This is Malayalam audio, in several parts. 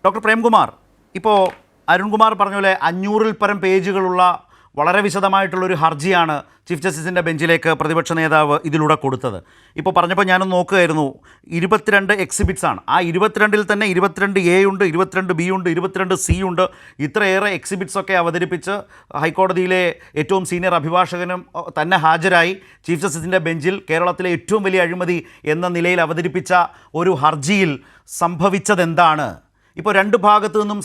ഡോക്ടർ പ്രേംകുമാർ, ഇപ്പോൾ അരുൺകുമാർ പറഞ്ഞ പോലെ 500-ൽ പരം പേജുകളുള്ള വളരെ വിശദമായിട്ടുള്ളൊരു ഹർജിയാണ് ചീഫ് ജസ്റ്റിസിൻ്റെ ബെഞ്ചിലേക്ക് പ്രതിപക്ഷ നേതാവ് ഇതിലൂടെ കൊടുത്തത്. ഇപ്പോൾ പറഞ്ഞപ്പോൾ ഞാനൊന്ന് നോക്കുകയായിരുന്നു, 22 എക്സിബിറ്റ്സാണ്. ആ 22-ൽ തന്നെ 22A ഉണ്ട്, 22B ഉണ്ട്, 22C ഉണ്ട്. ഇത്രയേറെ എക്സിബിറ്റ്സൊക്കെ അവതരിപ്പിച്ച് ഹൈക്കോടതിയിലെ ഏറ്റവും സീനിയർ അഭിഭാഷകനും തന്നെ ഹാജരായി ചീഫ് ജസ്റ്റിസിൻ്റെ ബെഞ്ചിൽ കേരളത്തിലെ ഏറ്റവും വലിയ അഴിമതി എന്ന നിലയിൽ അവതരിപ്പിച്ച ഒരു ഹർജിയിൽ സംഭവിച്ചതെന്താണ്? ഇപ്പോൾ രണ്ട് ഭാഗത്തു നിന്നും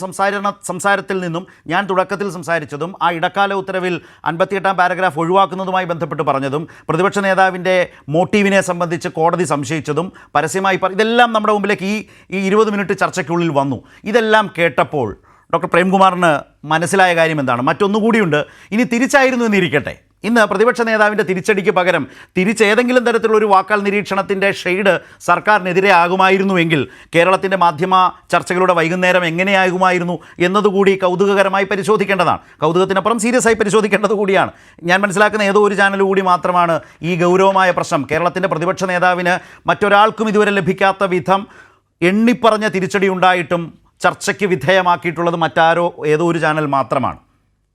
സംസാരത്തിൽ നിന്നും ഞാൻ തുടക്കത്തിൽ സംസാരിച്ചതും ആ ഇടക്കാല ഉത്തരവിൽ 58-ാം പാരഗ്രാഫ് ഒഴിവാക്കുന്നതുമായി ബന്ധപ്പെട്ട് പറഞ്ഞതും പ്രതിപക്ഷ നേതാവിൻ്റെ മോട്ടീവിനെ സംബന്ധിച്ച് കോടതി സംശയിച്ചതും പരസ്യമായി ഇതെല്ലാം നമ്മുടെ മുമ്പിലേക്ക് ഈ 20 മിനിറ്റ് ചർച്ചയ്ക്കുള്ളിൽ വന്നു. ഇതെല്ലാം കേട്ടപ്പോൾ ഡോക്ടർ പ്രേംകുമാറിന് മനസ്സിലായ കാര്യം എന്താണ്? മറ്റൊന്നുകൂടിയുണ്ട്. ഇനി തിരിച്ചായിരുന്നു എന്നിരിക്കട്ടെ, ഇന്ന് പ്രതിപക്ഷ നേതാവിൻ്റെ തിരിച്ചടിക്ക് പകരം തിരിച്ചേതെങ്കിലും തരത്തിലുള്ളൊരു വാക്കാൽ നിരീക്ഷണത്തിൻ്റെ ഷെയ്ഡ് സർക്കാരിനെതിരെ ആകുമായിരുന്നുവെങ്കിൽ കേരളത്തിൻ്റെ മാധ്യമ ചർച്ചകളുടെ വൈകുന്നേരം എങ്ങനെയാകുമായിരുന്നു എന്നതുകൂടി കൗതുകകരമായി പരിശോധിക്കേണ്ടതാണ്. കൗതുകത്തിനപ്പുറം സീരിയസ് ആയി പരിശോധിക്കേണ്ടത് കൂടിയാണ്. ഞാൻ മനസ്സിലാക്കുന്ന ഏതോ ഒരു ചാനൽ കൂടി മാത്രമാണ് ഈ ഗൗരവമായ പ്രശ്നം കേരളത്തിൻ്റെ പ്രതിപക്ഷ നേതാവിന് മറ്റൊരാൾക്കും ഇതുവരെ ലഭിക്കാത്ത വിധം എണ്ണിപ്പറഞ്ഞ തിരിച്ചടി ഉണ്ടായിട്ടും ചർച്ചയ്ക്ക് വിധേയമാക്കിയിട്ടുള്ളത് മറ്റാരോ ഏതോ ഒരു ചാനൽ മാത്രമാണ്.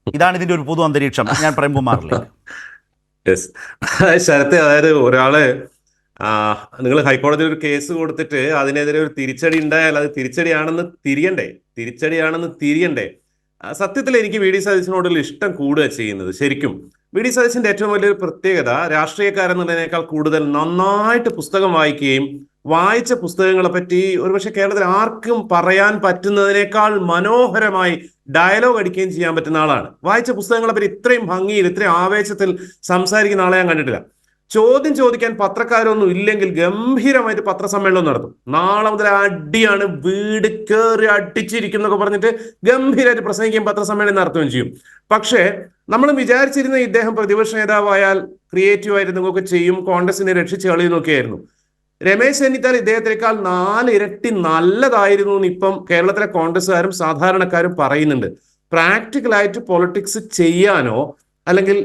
ഇതാണ് ഇതിൻ്റെ ഒരു പൊതു അന്തരീക്ഷം. ഞാൻ പ്രേംകുമാറിലേക്ക്. ശരത്തെ, അതായത് ഒരാള് നിങ്ങൾ ഹൈക്കോടതിയിൽ ഒരു കേസ് കൊടുത്തിട്ട് അതിനെതിരെ ഒരു തിരിച്ചടി ഉണ്ടായാൽ അത് തിരിച്ചടിയാണെന്ന് തിരിയണ്ടേ? സത്യത്തിൽ എനിക്ക് വി ഡി സതീശനോടുള്ള ഇഷ്ടം കൂടുക ചെയ്യുന്നത്. ശരിക്കും വി ഡി സതീശന്റെ ഏറ്റവും വലിയൊരു പ്രത്യേകത രാഷ്ട്രീയക്കാരെന്നുള്ളതിനേക്കാൾ കൂടുതൽ നന്നായിട്ട് പുസ്തകം വായിക്കുകയും വായിച്ച പുസ്തകങ്ങളെ പറ്റി ഒരുപക്ഷെ കേരളത്തിൽ ആർക്കും പറയാൻ പറ്റുന്നതിനേക്കാൾ മനോഹരമായി ഡയലോഗ് അടിക്കുകയും ചെയ്യാൻ പറ്റുന്ന ആളാണ്. വായിച്ച പുസ്തകങ്ങളെ പറ്റി ഇത്രയും ഭംഗിയിൽ ഇത്രയും ആവേശത്തിൽ സംസാരിക്കുന്ന ആളെ ഞാൻ കണ്ടിട്ടില്ല. ചോദ്യം ചോദിക്കാൻ പത്രക്കാരൊന്നും ഇല്ലെങ്കിൽ ഗംഭീരമായിട്ട് പത്രസമ്മേളനം നടത്തും. നാളെ മുതൽ അടിയാണ്, വീട് കയറി അടിച്ചിരിക്കും എന്നൊക്കെ പറഞ്ഞിട്ട് ഗംഭീരമായിട്ട് പ്രസംഗിക്കുകയും പത്രസമ്മേളനം നടത്തുകയും ചെയ്യും. പക്ഷേ നമ്മൾ വിചാരിച്ചിരുന്ന ഇദ്ദേഹം പ്രതിപക്ഷ നേതാവായാൽ ക്രിയേറ്റീവായിട്ട് നിങ്ങൾക്ക് ചെയ്യും, കോൺഗ്രസിനെ രക്ഷിച്ച് കളിയുന്നൊക്കെയായിരുന്നു. രമേശ് ചെന്നിത്തല ഇദ്ദേഹത്തിനേക്കാൾ 4 ഇരട്ടി നല്ലതായിരുന്നു എന്ന് ഇപ്പം കേരളത്തിലെ കോൺഗ്രസ്സുകാരും സാധാരണക്കാരും പറയുന്നുണ്ട്. പ്രാക്ടിക്കലായിട്ട് പൊളിറ്റിക്സ് ചെയ്യാനോ അല്ലെങ്കിൽ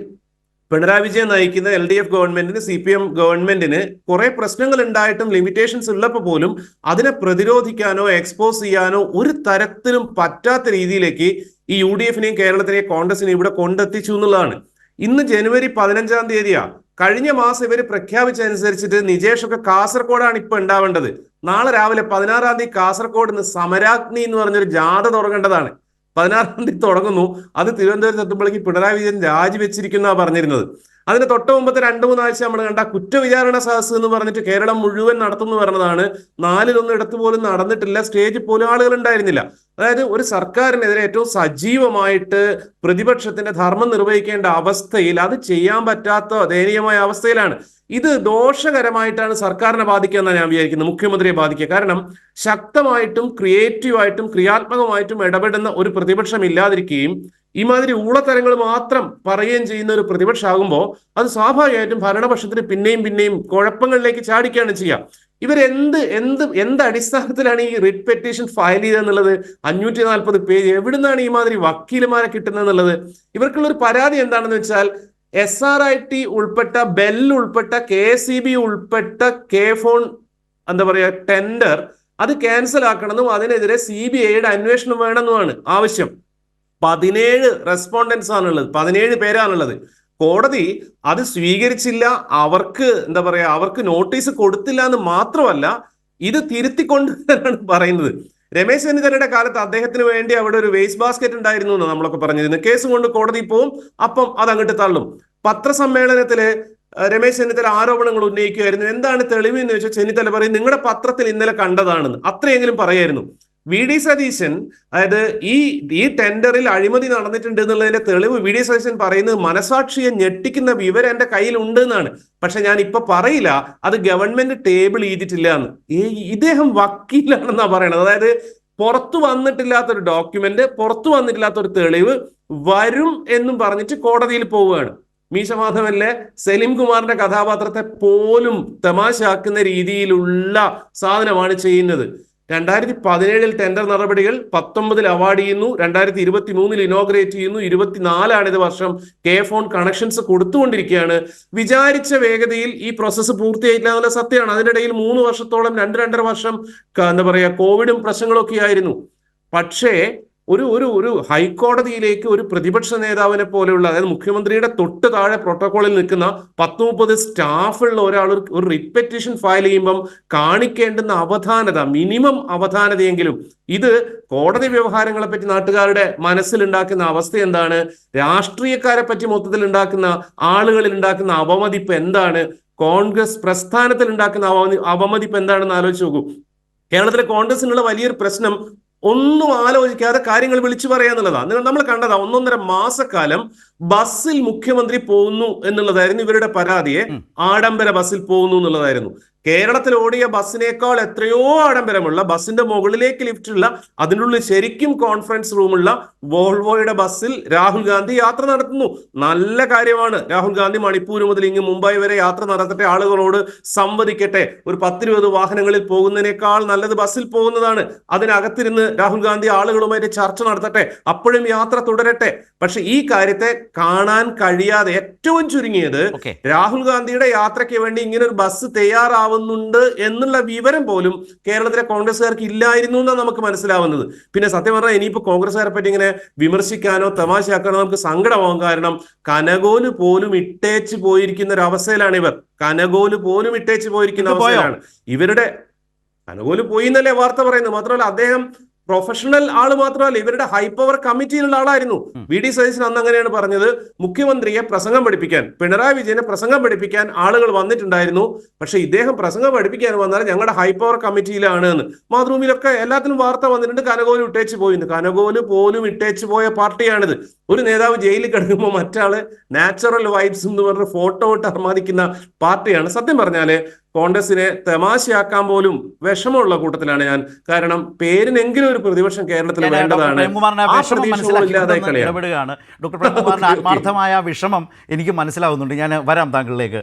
പിണറായി വിജയൻ നയിക്കുന്ന LDF ഗവൺമെന്റിന് CPM ഗവൺമെന്റിന് കുറെ പ്രശ്നങ്ങൾ ഉണ്ടായിട്ടും ലിമിറ്റേഷൻസ് ഉള്ളപ്പോൾ പോലും അതിനെ പ്രതിരോധിക്കാനോ എക്സ്പോസ് ചെയ്യാനോ ഒരു തരത്തിലും പറ്റാത്ത രീതിയിലേക്ക് ഈ UDF-നെയും കേരളത്തിനെയും കോൺഗ്രസിനെയും ഇവിടെ കൊണ്ടെത്തിച്ചു എന്നുള്ളതാണ്. ഇന്ന് ജനുവരി 15-ാം തീയതിയാ. കഴിഞ്ഞ മാസം ഇവർ പ്രഖ്യാപിച്ചനുസരിച്ചിട്ട് നിജേഷൊക്കെ കാസർഗോഡാണ് ഇപ്പൊ ഉണ്ടാവേണ്ടത്. നാളെ രാവിലെ 16-ാം തീയതി കാസർഗോഡ് നിന്ന് സമരാഗ്നി എന്ന് പറഞ്ഞൊരു ജാഥ തുടങ്ങേണ്ടതാണ്. 16-ാം തീയതി തുടങ്ങുന്നു. അത് തിരുവനന്തപുരത്ത് എത്തുമ്പോഴേക്ക് പിണറായി വിജയൻ രാജിവെച്ചിരിക്കുന്ന പറഞ്ഞിരുന്നത്. അതിന് തൊട്ട് മുമ്പത്തെ 2-3 ആഴ്ച നമ്മൾ കണ്ട കുറ്റവിചാരണ സദസ്സ് എന്ന് പറഞ്ഞിട്ട് കേരളം മുഴുവൻ നടത്തുന്നു പറഞ്ഞതാണ്. 4-1 ഇടത്ത് പോലും നടന്നിട്ടില്ല. സ്റ്റേജിൽ പോലും ആളുകൾ ഉണ്ടായിരുന്നില്ല. അതായത് ഒരു സർക്കാരിനെതിരെ ഏറ്റവും സജീവമായിട്ട് പ്രതിപക്ഷത്തിന്റെ ധർമ്മം നിർവഹിക്കേണ്ട അവസ്ഥയിൽ അത് ചെയ്യാൻ പറ്റാത്ത ദയനീയമായ അവസ്ഥയിലാണ്. ഇത് ദോഷകരമായിട്ടാണ് സർക്കാരിനെ ബാധിക്കുക എന്നാണ് ഞാൻ വിചാരിക്കുന്നത്, മുഖ്യമന്ത്രിയെ ബാധിക്കുക. കാരണം ശക്തമായിട്ടും ക്രിയേറ്റീവായിട്ടും ക്രിയാത്മകമായിട്ടും ഇടപെടുന്ന ഒരു പ്രതിപക്ഷം ഇല്ലാതിരിക്കുകയും ഇമാതിരി ഊളത്തരങ്ങൾ മാത്രം പറയുകയും ചെയ്യുന്ന ഒരു പ്രതിപക്ഷമാകുമ്പോൾ അത് സ്വാഭാവികമായിട്ടും ഭരണപക്ഷത്തിന് പിന്നെയും കുഴപ്പങ്ങളിലേക്ക് ചാടിക്കുകയാണ് ചെയ്യുക. എന്ത് അടിസ്ഥാനത്തിലാണ് ഈ റിട്ട് പെറ്റീഷൻ ഫയൽ ചെയ്തെന്നുള്ളത്? 540 പേജ്. എവിടുന്നാണ് ഈ മാതിരി വക്കീലുമാരെ കിട്ടുന്നതെന്നുള്ളത്? ഇവർക്കുള്ളൊരു പരാതി എന്താണെന്ന് വെച്ചാൽ SRIT ഉൾപ്പെട്ട, ബെൽ ഉൾപ്പെട്ട, KSEB ഉൾപ്പെട്ട K-ഫോൺ ടെൻഡർ അത് ക്യാൻസൽ ആക്കണമെന്നും അതിനെതിരെ CBIയുടെ അന്വേഷണം വേണമെന്നുമാണ് ആവശ്യം. 17 റെസ്പോണ്ടൻസ് ആണുള്ളത്, 17 പേരാണുള്ളത്. കോടതി അത് സ്വീകരിച്ചില്ല. അവർക്ക് നോട്ടീസ് കൊടുത്തില്ല എന്ന് മാത്രമല്ല, ഇത് തിരുത്തിക്കൊണ്ടുവരാനാണ് പറയുന്നത്. രമേശ് ചെന്നിത്തലയുടെ കാലത്ത് അദ്ദേഹത്തിന് വേണ്ടി അവിടെ ഒരു വേസ്റ്റ് ബാസ്ക്കറ്റ് ഉണ്ടായിരുന്നു എന്ന് നമ്മളൊക്കെ പറഞ്ഞിരുന്നു. കേസ് കൊണ്ട് കോടതി പോവും, അപ്പം അത് അങ്ങോട്ട് തള്ളും. പത്രസമ്മേളനത്തില് രമേശ് ചെന്നിത്തല ആരോപണങ്ങൾ ഉന്നയിക്കുമായിരുന്നു. എന്താണ് തെളിവ് എന്ന് ചോദിച്ചാൽ ചെന്നിത്തല പറയും നിങ്ങളുടെ പത്രത്തിൽ ഇന്നലെ കണ്ടതാണെന്ന്. അത്രയെങ്കിലും പറയായിരുന്നു. വി ഡി സതീശൻ, അതായത് ഈ ടെൻഡറിൽ അഴിമതി നടന്നിട്ടുണ്ട് എന്നുള്ളതിന്റെ തെളിവ് വി ഡി സതീശൻ പറയുന്നത് മനസാക്ഷിയെ ഞെട്ടിക്കുന്ന വിവരം എന്റെ കയ്യിൽ ഉണ്ട് എന്നാണ്. പക്ഷെ ഞാൻ ഇപ്പൊ പറയില്ല, അത് ഗവൺമെന്റ് ടേബിൾ ചെയ്തിട്ടില്ല എന്ന്. ഇദ്ദേഹം വക്കീലാണെന്നാ പറയണത്. അതായത് പുറത്തു വന്നിട്ടില്ലാത്തൊരു ഡോക്യുമെന്റ്, പുറത്തു വന്നിട്ടില്ലാത്തൊരു തെളിവ് വരും എന്നും പറഞ്ഞിട്ട് കോടതിയിൽ പോവുകയാണ്. മീശമാധവനിലെ സലീം കുമാറിന്റെ കഥാപാത്രത്തെ പോലും തമാശാക്കുന്ന രീതിയിലുള്ള സാധനമാണ് ചെയ്യുന്നത്. 2017 ടെൻഡർ നടപടികൾ, 19 അവാർഡ് ചെയ്യുന്നു, 2023 ഇനോഗ്രേറ്റ് ചെയ്യുന്നു, 24 ഇത് വർഷം K-ഫോൺ കണക്ഷൻസ് കൊടുത്തുകൊണ്ടിരിക്കുകയാണ്. വിചാരിച്ച വേഗതയിൽ ഈ പ്രോസസ്സ് പൂർത്തിയായില്ല എന്നുള്ള സത്യമാണ്. അതിനിടയിൽ 3 വർഷത്തോളം 2-2.5 വർഷം കോവിഡും പ്രശ്നങ്ങളൊക്കെ ആയിരുന്നു. പക്ഷേ ഒരു ഹൈക്കോടതിയിലേക്ക് ഒരു പ്രതിപക്ഷ നേതാവിനെ പോലെയുള്ള, അതായത് മുഖ്യമന്ത്രിയുടെ തൊട്ട് താഴെ പ്രോട്ടോകോളിൽ നിൽക്കുന്ന 10-30 സ്റ്റാഫുള്ള ഒരാൾ ഒരു റിട്ട് പെറ്റീഷൻ ഫയൽ ചെയ്യുമ്പം കാണിക്കേണ്ടുന്ന അവധാനത, മിനിമം അവധാനതയെങ്കിലും, ഇത് കോടതി വ്യവഹാരങ്ങളെ പറ്റി നാട്ടുകാരുടെ മനസ്സിലുണ്ടാക്കുന്ന അവസ്ഥ എന്താണ്, രാഷ്ട്രീയക്കാരെ പറ്റി മൊത്തത്തിൽ ഉണ്ടാക്കുന്ന, ആളുകളിൽ ഉണ്ടാക്കുന്ന അവമതിപ്പ് എന്താണ്, കോൺഗ്രസ് പ്രസ്ഥാനത്തിൽ ഉണ്ടാക്കുന്ന അവമതിപ്പ് എന്താണെന്ന് ആലോചിച്ച് നോക്കൂ. കേരളത്തിലെ കോൺഗ്രസിനുള്ള വലിയൊരു പ്രശ്നം ഒന്നും ആലോചിക്കാതെ കാര്യങ്ങൾ വിളിച്ചു പറയാന്നുള്ളതാണ്. നമ്മൾ കണ്ടതാ, 1.5 മാസക്കാലം ബസ്സിൽ മുഖ്യമന്ത്രി പോകുന്നു എന്നുള്ളതായിരുന്നു ഇവരുടെ പരാതിയെ. ആഡംബര ബസ്സിൽ പോകുന്നു എന്നുള്ളതായിരുന്നു. കേരളത്തിൽ ഓടിയ ബസ്സിനേക്കാൾ എത്രയോ ആഡംബരമുള്ള, ബസ്സിന്റെ മുകളിലേക്ക് ലിഫ്റ്റുള്ള, അതിനുള്ളിൽ ശരിക്കും കോൺഫറൻസ് റൂമുള്ള വോൾവോയുടെ ബസ്സിൽ രാഹുൽ ഗാന്ധി യാത്ര നടത്തുന്നു. നല്ല കാര്യമാണ്. രാഹുൽ ഗാന്ധി മണിപ്പൂർ മുതൽ ഇങ്ങ് മുംബൈ വരെ യാത്ര നടത്തട്ടെ, ആളുകളോട് സംവദിക്കട്ടെ. ഒരു 10-20 വാഹനങ്ങളിൽ പോകുന്നതിനേക്കാൾ നല്ലത് ബസ്സിൽ പോകുന്നതാണ്. അതിനകത്തിരുന്ന് രാഹുൽ ഗാന്ധി ആളുകളുമായിട്ട് ചർച്ച നടത്തട്ടെ, അപ്പോഴും യാത്ര തുടരട്ടെ. പക്ഷെ ഈ കാര്യത്തെ കാണാൻ കഴിയാതെ, ഏറ്റവും ചുരുങ്ങിയത് രാഹുൽ ഗാന്ധിയുടെ യാത്രയ്ക്ക് വേണ്ടി ഇങ്ങനെ ഒരു ബസ് തയ്യാറാവുന്നുണ്ട് എന്നുള്ള വിവരം പോലും കേരളത്തിലെ കോൺഗ്രസ്സുകാർക്ക് ഇല്ലായിരുന്നു എന്നാണ് നമുക്ക് മനസ്സിലാവുന്നത്. പിന്നെ സത്യം പറഞ്ഞാൽ ഇനിയിപ്പോ കോൺഗ്രസ്സുകാരെ പറ്റി ഇങ്ങനെ വിമർശിക്കാനോ തമാശയാക്കാനോ നമുക്ക് സങ്കടമാകും. കാരണം കനകോല് പോലും ഇട്ടേച്ച് പോയിരിക്കുന്ന ഒരു അവസ്ഥയിലാണ് ഇവർ. കനകോല് പോലും ഇട്ടേച്ച് പോയിരിക്കുന്ന അവസ്ഥയിലാണ് ഇവരുടെ. കനകോല് പോയി എന്നല്ലേ വാർത്ത പറയുന്നത്. മാത്രമല്ല അദ്ദേഹം പ്രൊഫഷണൽ ആള് മാത്രമല്ല, ഇവരുടെ ഹൈ പവർ കമ്മിറ്റിയിലുള്ള ആളായിരുന്നു. വി.ഡി. സതീശൻ അന്ന് അങ്ങനെയാണ് പറഞ്ഞത്, മുഖ്യമന്ത്രിയെ പ്രസംഗം പഠിപ്പിക്കാൻ, പിണറായി വിജയനെ പ്രസംഗം പഠിപ്പിക്കാൻ ആളുകൾ വന്നിട്ടുണ്ടായിരുന്നു. പക്ഷെ ഇദ്ദേഹം പ്രസംഗം പഠിപ്പിക്കാൻ വന്നാൽ ഞങ്ങളുടെ ഹൈ പവർ കമ്മിറ്റിയിലാണ് എന്ന്. മാതൃഭൂമിയിലൊക്കെ എല്ലാത്തിനും വാർത്ത വന്നിട്ടുണ്ട്, കനകോല് ഇട്ടേച്ച് പോയിന്ന്. കനകോല് പോലും ഇട്ടേച്ച് പോയ പാർട്ടിയാണിത്. ഒരു നേതാവ് ജയിലിൽ കിടക്കുമ്പോൾ മറ്റാള് നാച്ചുറൽ വൈബ്സ് എന്ന് പറഞ്ഞ ഫോട്ടോ ഇട്ട് അർമാദിക്കുന്ന പാർട്ടിയാണ്. സത്യം പറഞ്ഞാല് കോൺഗ്രസിനെ തമാശയാക്കാൻ പോലും വിഷമമുള്ള കൂട്ടത്തിലാണ് ഞാൻ. കാരണം പേരിനെങ്കിലും ഒരു പ്രതിപക്ഷം കേരളത്തിൽ വേണ്ടതാണ്. ഇടപെടുകയാണ് ഡോക്ടർ പ്രേംകുമാറിന്റെ ആത്മാർത്ഥമായ വിഷമം എനിക്ക് മനസ്സിലാവുന്നുണ്ട്. ഞാൻ വരാം താങ്കളിലേക്ക്.